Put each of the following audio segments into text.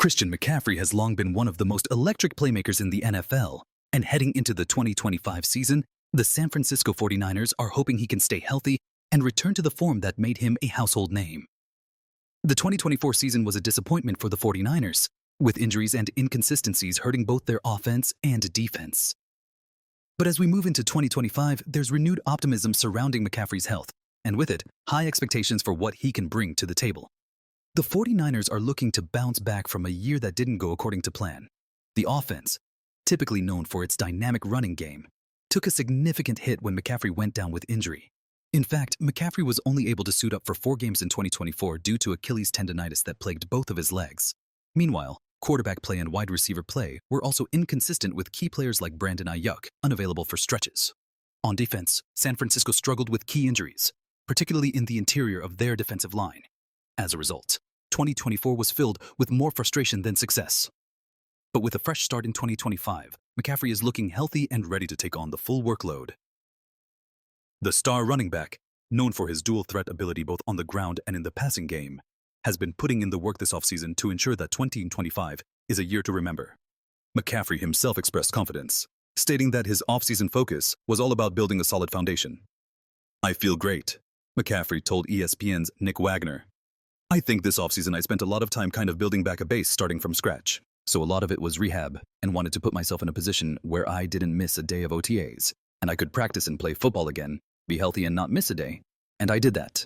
Christian McCaffrey has long been one of the most electric playmakers in the NFL, and heading into the 2025 season, the San Francisco 49ers are hoping he can stay healthy and return to the form that made him a household name. The 2024 season was a disappointment for the 49ers, with injuries and inconsistencies hurting both their offense and defense. But as we move into 2025, there's renewed optimism surrounding McCaffrey's health, and with it, high expectations for what he can bring to the table. The 49ers are looking to bounce back from a year that didn't go according to plan. The offense, typically known for its dynamic running game, took a significant hit when McCaffrey went down with injury. In fact, McCaffrey was only able to suit up for 4 games in 2024 due to Achilles tendonitis that plagued both of his legs. Meanwhile, quarterback play and wide receiver play were also inconsistent, with key players like Brandon Ayuk unavailable for stretches. On defense, San Francisco struggled with key injuries, particularly in the interior of their defensive line. As a result, 2024 was filled with more frustration than success. But with a fresh start in 2025, McCaffrey is looking healthy and ready to take on the full workload. The star running back, known for his dual threat ability both on the ground and in the passing game, has been putting in the work this offseason to ensure that 2025 is a year to remember. McCaffrey himself expressed confidence, stating that his offseason focus was all about building a solid foundation. "I feel great," McCaffrey told ESPN's Nick Wagner. "I think this offseason I spent a lot of time kind of building back a base starting from scratch. So a lot of it was rehab, and wanted to put myself in a position where I didn't miss a day of OTAs, and I could practice and play football again, be healthy and not miss a day, and I did that."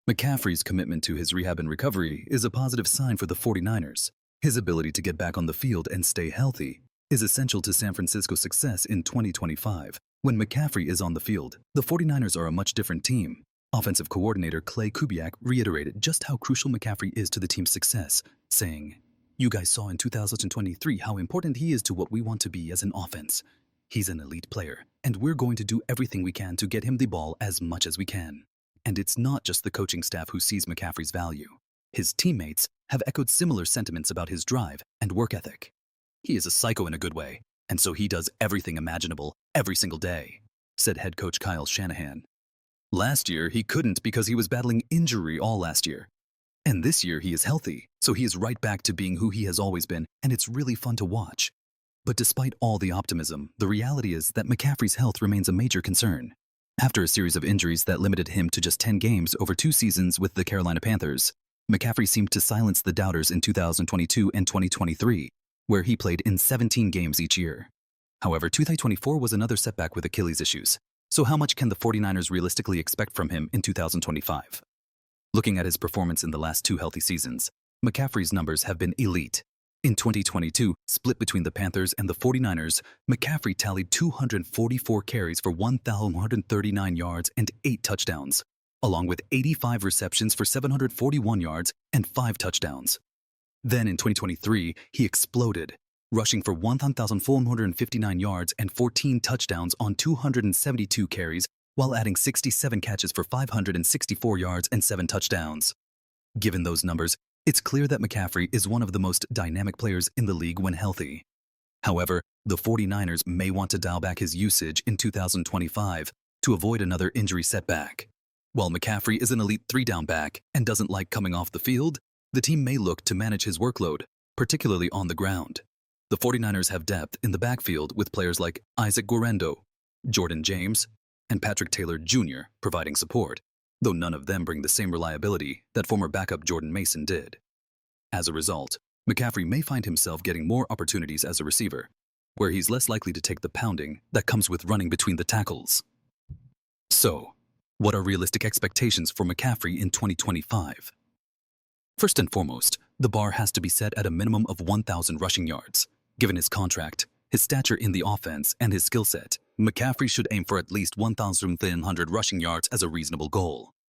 McCaffrey's commitment to his rehab and recovery is a positive sign for the 49ers. His ability to get back on the field and stay healthy is essential to San Francisco's success in 2025. When McCaffrey is on the field, the 49ers are a much different team. Offensive coordinator Clay Kubiak reiterated just how crucial McCaffrey is to the team's success, saying, "You guys saw in 2023 how important he is to what we want to be as an offense. He's an elite player, and we're going to do everything we can to get him the ball as much as we can." And it's not just the coaching staff who sees McCaffrey's value. His teammates have echoed similar sentiments about his drive and work ethic. "He is a psycho in a good way, and so he does everything imaginable every single day," said head coach Kyle Shanahan. "Last year, he couldn't because he was battling injury all last year. And this year, he is healthy, so he is right back to being who he has always been, and it's really fun to watch." But despite all the optimism, the reality is that McCaffrey's health remains a major concern. After a series of injuries that limited him to just 10 games over 2 seasons with the Carolina Panthers, McCaffrey seemed to silence the doubters in 2022 and 2023, where he played in 17 games each year. However, 2024 was another setback with Achilles issues. So how much can the 49ers realistically expect from him in 2025? Looking at his performance in the last 2 healthy seasons, McCaffrey's numbers have been elite. In 2022, split between the Panthers and the 49ers, McCaffrey tallied 244 carries for 1,139 yards and 8 touchdowns, along with 85 receptions for 741 yards and 5 touchdowns. Then in 2023, he exploded, rushing for 1,459 yards and 14 touchdowns on 272 carries, while adding 67 catches for 564 yards and 7 touchdowns. Given those numbers, it's clear that McCaffrey is one of the most dynamic players in the league when healthy. However, the 49ers may want to dial back his usage in 2025 to avoid another injury setback. While McCaffrey is an elite 3-down back and doesn't like coming off the field, the team may look to manage his workload, particularly on the ground. The 49ers have depth in the backfield with players like Isaac Guerendo, Jordan James, and Patrick Taylor Jr. providing support, though none of them bring the same reliability that former backup Jordan Mason did. As a result, McCaffrey may find himself getting more opportunities as a receiver, where he's less likely to take the pounding that comes with running between the tackles. So, what are realistic expectations for McCaffrey in 2025? First and foremost, the bar has to be set at a minimum of 1,000 rushing yards. Given his contract, his stature in the offense, and his skill set, McCaffrey should aim for at least 1,100 rushing yards as a reasonable goal.